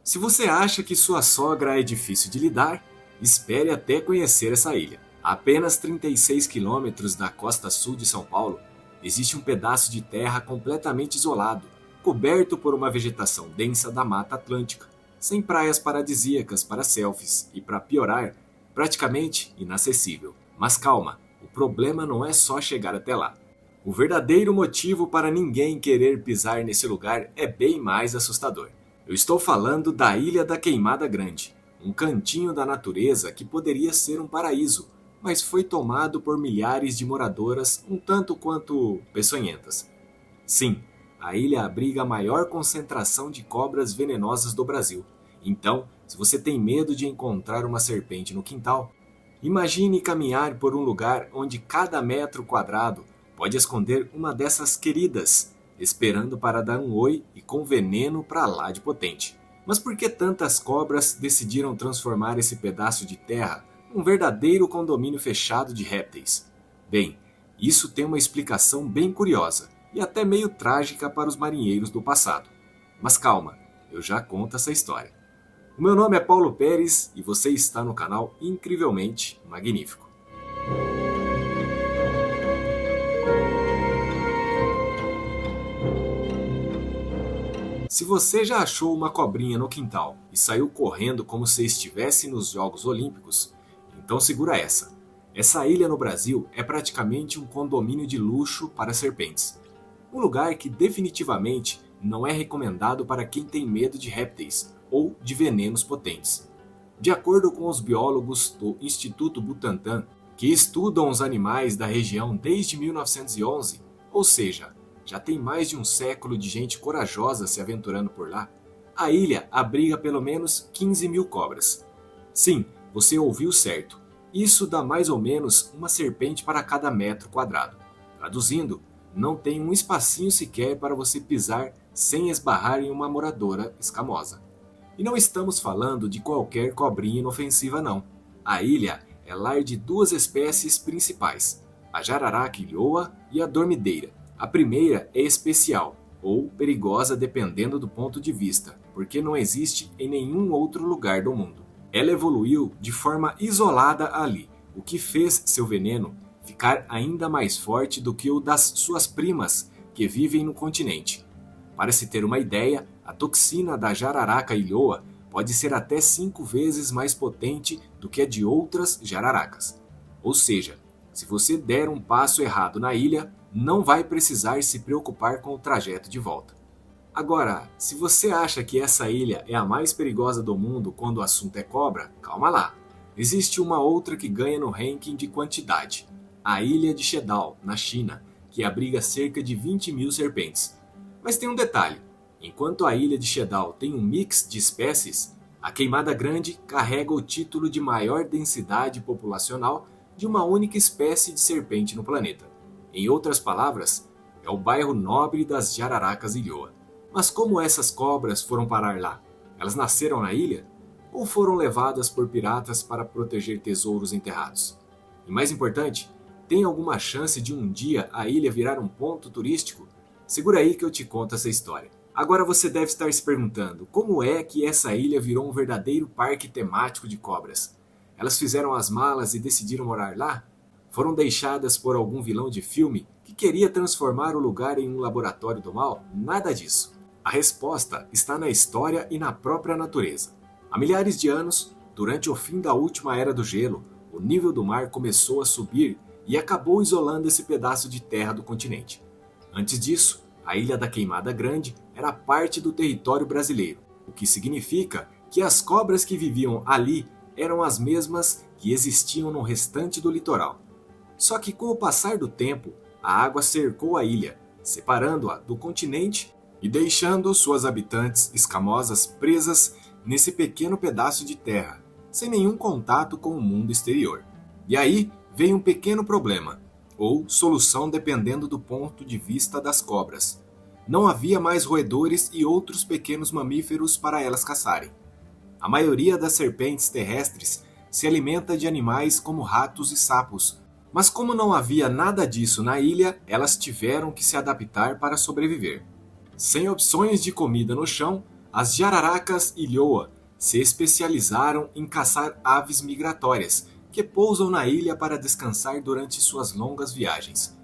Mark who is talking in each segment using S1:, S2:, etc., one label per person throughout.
S1: Se você acha que sua sogra é difícil de lidar, espere até conhecer essa ilha. A apenas 36 quilômetros da costa sul de São Paulo, existe um pedaço de terra completamente isolado, coberto por uma vegetação densa da Mata Atlântica, sem praias paradisíacas para selfies e, para piorar, praticamente inacessível. Mas calma, o problema não é só chegar até lá. O verdadeiro motivo para ninguém querer pisar nesse lugar é bem mais assustador. Eu estou falando da Ilha da Queimada Grande, um cantinho da natureza que poderia ser um paraíso, mas foi tomado por milhares de moradoras um tanto quanto peçonhentas. Sim, a ilha abriga a maior concentração de cobras venenosas do Brasil. Então, se você tem medo de encontrar uma serpente no quintal, imagine caminhar por um lugar onde cada metro quadrado pode esconder uma dessas queridas, esperando para dar um oi e com veneno pra lá de potente. Mas por que tantas cobras decidiram transformar esse pedaço de terra num verdadeiro condomínio fechado de répteis? Bem, isso tem uma explicação bem curiosa e até meio trágica para os marinheiros do passado. Mas calma, eu já conto essa história. O meu nome é Paulo Pérez e você está no canal Incrivelmente Magnífico. Se você já achou uma cobrinha no quintal e saiu correndo como se estivesse nos Jogos Olímpicos, então segura essa. Essa ilha no Brasil é praticamente um condomínio de luxo para serpentes. Um lugar que definitivamente não é recomendado para quem tem medo de répteis ou de venenos potentes. De acordo com os biólogos do Instituto Butantan, que estudam os animais da região desde 1911, ou seja, já tem mais de um século de gente corajosa se aventurando por lá, a ilha abriga pelo menos 15 mil cobras. Sim, você ouviu certo. Isso dá mais ou menos uma serpente para cada metro quadrado. Traduzindo, não tem um espacinho sequer para você pisar sem esbarrar em uma moradora escamosa. E não estamos falando de qualquer cobrinha inofensiva não. A ilha é lar de duas espécies principais, a jararaca ilhoa e a dormideira. A primeira é especial, ou perigosa dependendo do ponto de vista, porque não existe em nenhum outro lugar do mundo. Ela evoluiu de forma isolada ali, o que fez seu veneno ficar ainda mais forte do que o das suas primas, que vivem no continente. Para se ter uma ideia, a toxina da jararaca ilhoa pode ser até 5 vezes mais potente do que a de outras jararacas. Ou seja, se você der um passo errado na ilha, não vai precisar se preocupar com o trajeto de volta. Agora, se você acha que essa ilha é a mais perigosa do mundo quando o assunto é cobra, calma lá. Existe uma outra que ganha no ranking de quantidade, a Ilha de Shedao, na China, que abriga cerca de 20 mil serpentes. Mas tem um detalhe, enquanto a Ilha de Shedao tem um mix de espécies, a Queimada Grande carrega o título de maior densidade populacional de uma única espécie de serpente no planeta. Em outras palavras, é o bairro nobre das jararacas ilhoa. Mas como essas cobras foram parar lá? Elas nasceram na ilha? Ou foram levadas por piratas para proteger tesouros enterrados? E mais importante, tem alguma chance de um dia a ilha virar um ponto turístico? Segura aí que eu te conto essa história. Agora você deve estar se perguntando, como é que essa ilha virou um verdadeiro parque temático de cobras? Elas fizeram as malas e decidiram morar lá? Foram deixadas por algum vilão de filme que queria transformar o lugar em um laboratório do mal? Nada disso. A resposta está na história e na própria natureza. Há milhares de anos, durante o fim da última era do gelo, o nível do mar começou a subir e acabou isolando esse pedaço de terra do continente. Antes disso, a Ilha da Queimada Grande era parte do território brasileiro, o que significa que as cobras que viviam ali eram as mesmas que existiam no restante do litoral. Só que com o passar do tempo, a água cercou a ilha, separando-a do continente e deixando suas habitantes escamosas presas nesse pequeno pedaço de terra, sem nenhum contato com o mundo exterior. E aí veio um pequeno problema, ou solução dependendo do ponto de vista das cobras. Não havia mais roedores e outros pequenos mamíferos para elas caçarem. A maioria das serpentes terrestres se alimenta de animais como ratos e sapos, mas como não havia nada disso na ilha, elas tiveram que se adaptar para sobreviver. Sem opções de comida no chão, As jararacas ilhoa se especializaram em caçar aves migratórias que pousam na ilha para descansar durante suas longas viagens.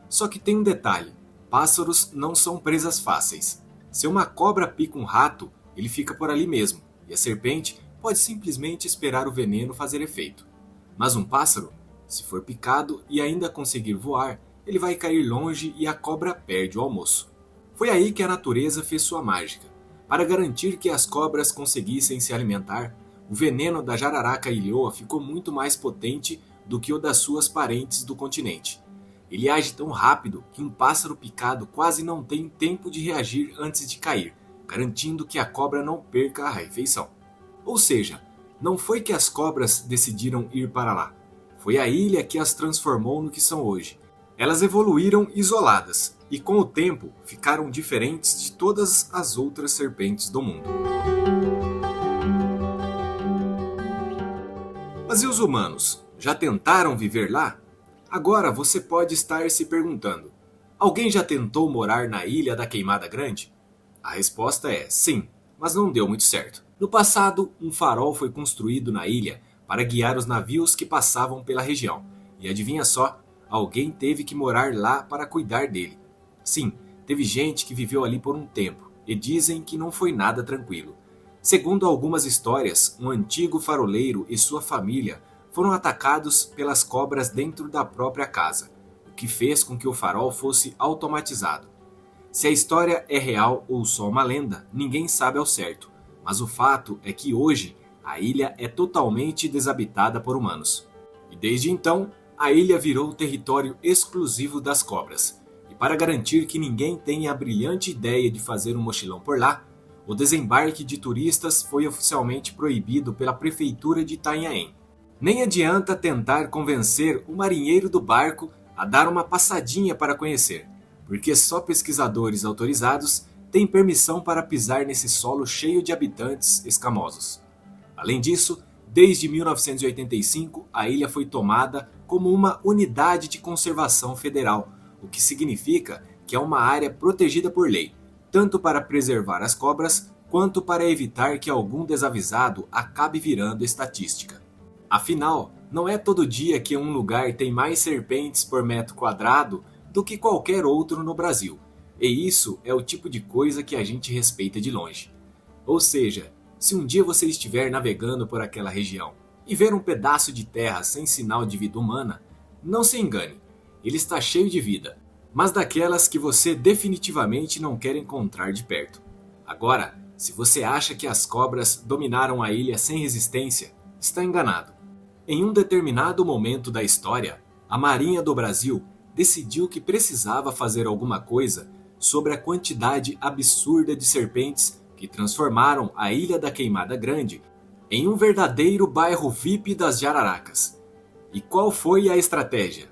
S1: Só que tem um detalhe: pássaros não são presas fáceis. Se uma cobra pica um rato, ele fica por ali mesmo, e a serpente pode simplesmente esperar o veneno fazer efeito. Mas um pássaro, se for picado e ainda conseguir voar, ele vai cair longe e a cobra perde o almoço. Foi aí que a natureza fez sua mágica. Para garantir que as cobras conseguissem se alimentar, o veneno da jararaca ilhoa ficou muito mais potente do que o das suas parentes do continente. Ele age tão rápido que um pássaro picado quase não tem tempo de reagir antes de cair, garantindo que a cobra não perca a refeição. Ou seja, não foi que as cobras decidiram ir para lá, foi a ilha que as transformou no que são hoje. Elas evoluíram isoladas e com o tempo ficaram diferentes de todas as outras serpentes do mundo. Mas e os humanos? Já tentaram viver lá? Agora você pode estar se perguntando: alguém já tentou morar na Ilha da Queimada Grande? A resposta é sim, mas não deu muito certo. No passado, um farol foi construído na ilha para guiar os navios que passavam pela região. E adivinha só, alguém teve que morar lá para cuidar dele. Sim, teve gente que viveu ali por um tempo, e dizem que não foi nada tranquilo. Segundo algumas histórias, um antigo faroleiro e sua família foram atacados pelas cobras dentro da própria casa, o que fez com que o farol fosse automatizado. Se a história é real ou só uma lenda, ninguém sabe ao certo, mas o fato é que hoje a ilha é totalmente desabitada por humanos. E desde então, a ilha virou território exclusivo das cobras. E para garantir que ninguém tenha a brilhante ideia de fazer um mochilão por lá, o desembarque de turistas foi oficialmente proibido pela prefeitura de Itanhaém. Nem adianta tentar convencer o marinheiro do barco a dar uma passadinha para conhecer, porque só pesquisadores autorizados têm permissão para pisar nesse solo cheio de habitantes escamosos. Além disso, desde 1985, a ilha foi tomada como uma unidade de conservação federal, o que significa que é uma área protegida por lei, tanto para preservar as cobras quanto para evitar que algum desavisado acabe virando estatística. Afinal, não é todo dia que um lugar tem mais serpentes por metro quadrado do que qualquer outro no Brasil, e isso é o tipo de coisa que a gente respeita de longe. Ou seja, se um dia você estiver navegando por aquela região e ver um pedaço de terra sem sinal de vida humana, não se engane, ele está cheio de vida, mas daquelas que você definitivamente não quer encontrar de perto. Agora, se você acha que as cobras dominaram a ilha sem resistência, está enganado. Em um determinado momento da história, a Marinha do Brasil decidiu que precisava fazer alguma coisa sobre a quantidade absurda de serpentes que transformaram a Ilha da Queimada Grande em um verdadeiro bairro VIP das jararacas. E qual foi a estratégia?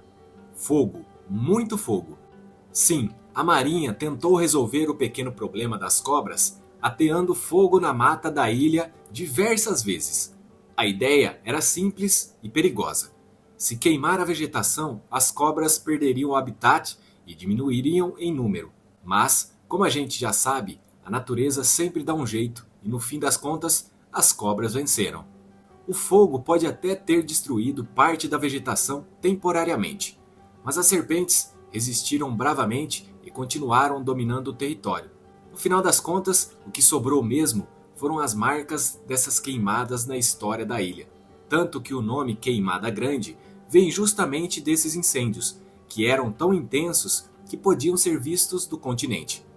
S1: Fogo, muito fogo. Sim, a Marinha tentou resolver o pequeno problema das cobras ateando fogo na mata da ilha diversas vezes. A ideia era simples e perigosa. Se queimar a vegetação, as cobras perderiam o habitat e diminuiriam em número. Mas, como a gente já sabe, a natureza sempre dá um jeito e no fim das contas, as cobras venceram. O fogo pode até ter destruído parte da vegetação temporariamente, mas as serpentes resistiram bravamente e continuaram dominando o território. No final das contas, o que sobrou mesmo foram as marcas dessas queimadas na história da ilha. Tanto que o nome Queimada Grande vem justamente desses incêndios, que eram tão intensos que podiam ser vistos do continente.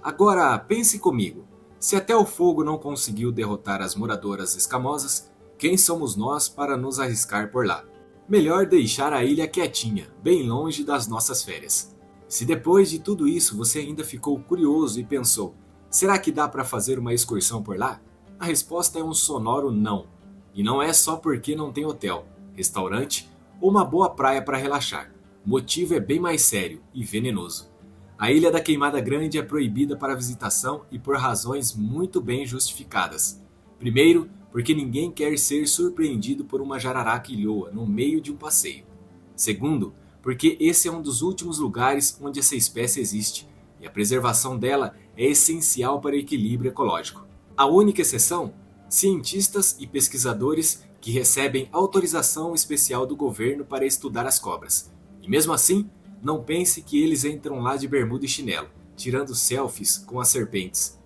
S1: Agora, pense comigo, se até o fogo não conseguiu derrotar as moradoras escamosas, quem somos nós para nos arriscar por lá? Melhor deixar a ilha quietinha, bem longe das nossas férias. Se depois de tudo isso você ainda ficou curioso e pensou: será que dá para fazer uma excursão por lá? A resposta é um sonoro não. E não é só porque não tem hotel, restaurante ou uma boa praia para relaxar. O motivo é bem mais sério e venenoso. A Ilha da Queimada Grande é proibida para visitação e por razões muito bem justificadas. Primeiro, porque ninguém quer ser surpreendido por uma jararaca ilhoa no meio de um passeio. Segundo, porque esse é um dos últimos lugares onde essa espécie existe, e a preservação dela é essencial para o equilíbrio ecológico. A única exceção? Cientistas e pesquisadores que recebem autorização especial do governo para estudar as cobras. E mesmo assim, não pense que eles entram lá de bermuda e chinelo, tirando selfies com as serpentes.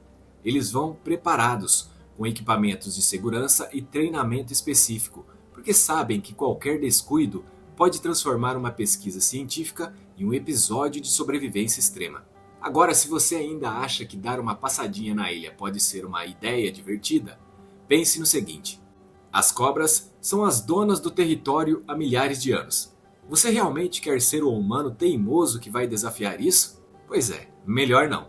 S1: Eles vão preparados, com equipamentos de segurança e treinamento específico, porque sabem que qualquer descuido pode transformar uma pesquisa científica em um episódio de sobrevivência extrema. Agora, se você ainda acha que dar uma passadinha na ilha pode ser uma ideia divertida, pense no seguinte: as cobras são as donas do território há milhares de anos. Você realmente quer ser o humano teimoso que vai desafiar isso? Pois é, melhor não.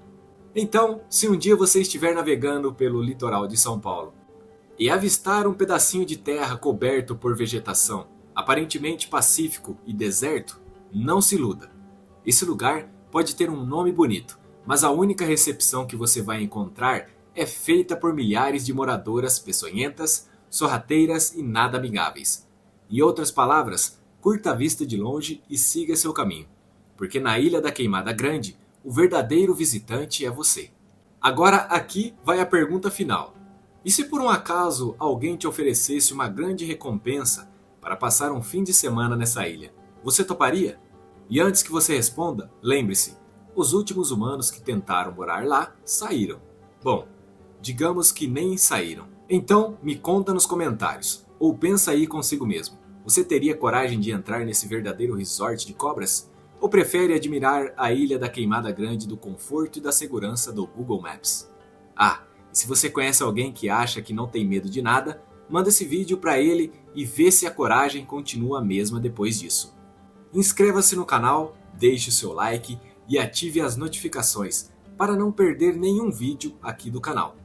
S1: Então, se um dia você estiver navegando pelo litoral de São Paulo e avistar um pedacinho de terra coberto por vegetação, aparentemente pacífico e deserto, não se iluda. Esse lugar pode ter um nome bonito, mas a única recepção que você vai encontrar é feita por milhares de moradoras peçonhentas, sorrateiras e nada amigáveis. Em outras palavras, curta a vista de longe e siga seu caminho, porque na Ilha da Queimada Grande, o verdadeiro visitante é você. Agora aqui vai a pergunta final. E se por um acaso alguém te oferecesse uma grande recompensa para passar um fim de semana nessa ilha, você toparia? E antes que você responda, lembre-se, os últimos humanos que tentaram morar lá saíram. Bom, digamos que nem saíram. Então me conta nos comentários, ou pensa aí consigo mesmo. Você teria coragem de entrar nesse verdadeiro resort de cobras? Ou prefere admirar a Ilha da Queimada Grande do conforto e da segurança do Google Maps? Ah, e se você conhece alguém que acha que não tem medo de nada, manda esse vídeo para ele e vê se a coragem continua a mesma depois disso. Inscreva-se no canal, deixe o seu like e ative as notificações para não perder nenhum vídeo aqui do canal.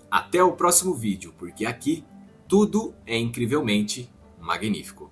S1: Até o próximo vídeo, porque aqui tudo é incrivelmente magnífico.